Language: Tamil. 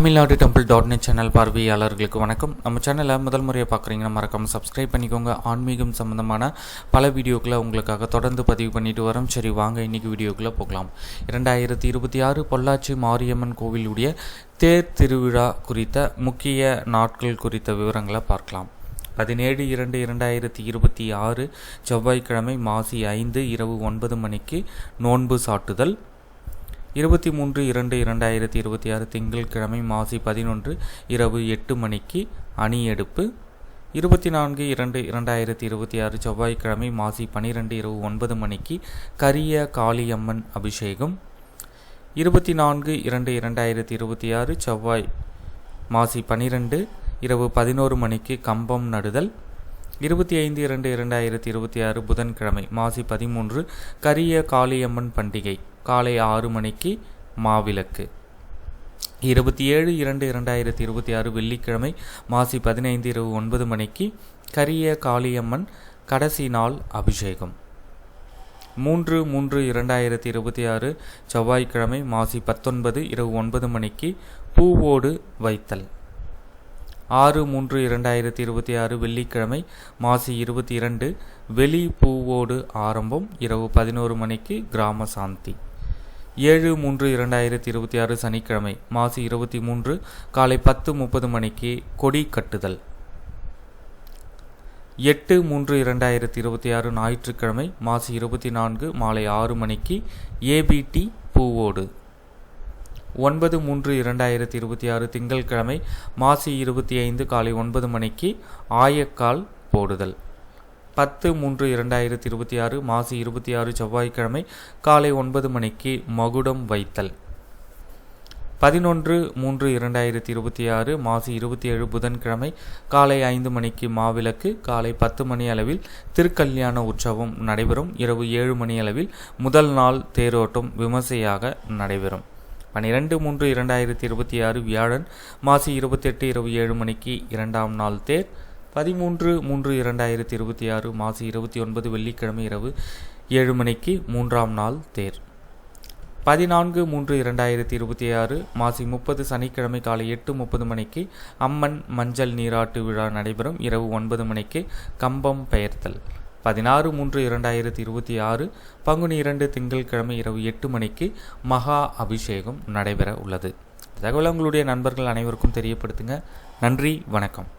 தமிழ்நாடு டெம்பிள் .net சேனல் பார்வையாளர்களுக்கு வணக்கம். நம்ம சேனலை முதல் முறையாக பார்க்குறீங்கன்னா மறக்காமல் சப்ஸ்கிரைப் பண்ணிக்கோங்க. ஆன்மீகம் சம்மந்தமான பல வீடியோக்களை உங்களுக்காக தொடர்ந்து பதிவு பண்ணிட்டு வரோம். சரி வாங்க இன்றைக்கி வீடியோக்குள்ளே போகலாம். 2026 பொள்ளாச்சி மாரியம்மன் கோவிலுடைய தேர் திருவிழா குறித்த முக்கிய நாட்கள் குறித்த விவரங்களை பார்க்கலாம். 17/2/2026 செவ்வாய்க்கிழமை மாசி 5 இரவு 9 மணிக்கு நோன்பு சாட்டுதல். 23/2/2026 திங்கட்கிழமை மாசி 11 இரவு 8 மணிக்கு அணி எடுப்பு. 24/2/2026 செவ்வாய்க்கிழமை மாசி 12 இரவு 9 மணிக்கு கரிய காளியம்மன் அபிஷேகம். 24/2/2026 செவ்வாய் மாசி 12 இரவு 11 மணிக்கு கம்பம் நடுதல். 25/2/2026 புதன்கிழமை மாசி 13 கரிய காளியம்மன் பண்டிகை காலை 6 மணிக்கு மாவிளக்கு. 27/2/2026 வெள்ளிக்கிழமை மாசி 15 இரவு 9 மணிக்கு கரிய காளியம்மன் கடைசி நாள் அபிஷேகம். 3/3/2026 செவ்வாய்க்கிழமை மாசி 19 இரவு 9 மணிக்கு பூவோடு வைத்தல். 6/3/2026 வெள்ளிக்கிழமை மாசி 22 வெளி பூவோடு ஆரம்பம் இரவு 11 மணிக்கு கிராம சாந்தி. 7/3/2026 சனிக்கிழமை மாசி 23 காலை 10:30 மணிக்கு கொடி கட்டுதல். 8/3/2026 ஞாயிற்றுக்கிழமை மாசி 24 மாலை 6 மணிக்கு ஏபிடி பூவோடு. 9/3/2026 திங்கட்கிழமை மாசி 25 காலை 9 மணிக்கு ஆயக்கால் போடுதல். 10/3/2026 மாசி 26 செவ்வாய்க்கிழமை காலை 9 மணிக்கு மகுடம் வைத்தல். 11/3/2026 மாசி 27 புதன்கிழமை காலை 5 மணிக்கு மாவிளக்கு. காலை 10 மணி அளவில் திருக்கல்யாண உற்சவம் நடைபெறும். இரவு 7 மணி அளவில் முதல் நாள் தேரோட்டம் விமர்சையாக நடைபெறும். 12/3/2026 வியாழன் மாசி 28 இரவு 7 மணிக்கு இரண்டாம் நாள் தேர். 13/3/2026 மாசி 29 வெள்ளிக்கிழமை இரவு 7 மணிக்கு மூன்றாம் நாள் தேர். 14/3/2026 மாசி 30 சனிக்கிழமை காலை 8:30 மணிக்கு அம்மன் மஞ்சள் நீராட்டு விழா நடைபெறும். இரவு 9 மணிக்கு கம்பம் பெயர்த்தல். 16/3/2026 பங்குனி 2 திங்கட்கிழமை இரவு 8 மணிக்கு மகா அபிஷேகம் நடைபெற உள்ளது. தகவல் உங்களுடைய நண்பர்கள் அனைவருக்கும் தெரியப்படுத்துங்க. நன்றி, வணக்கம்.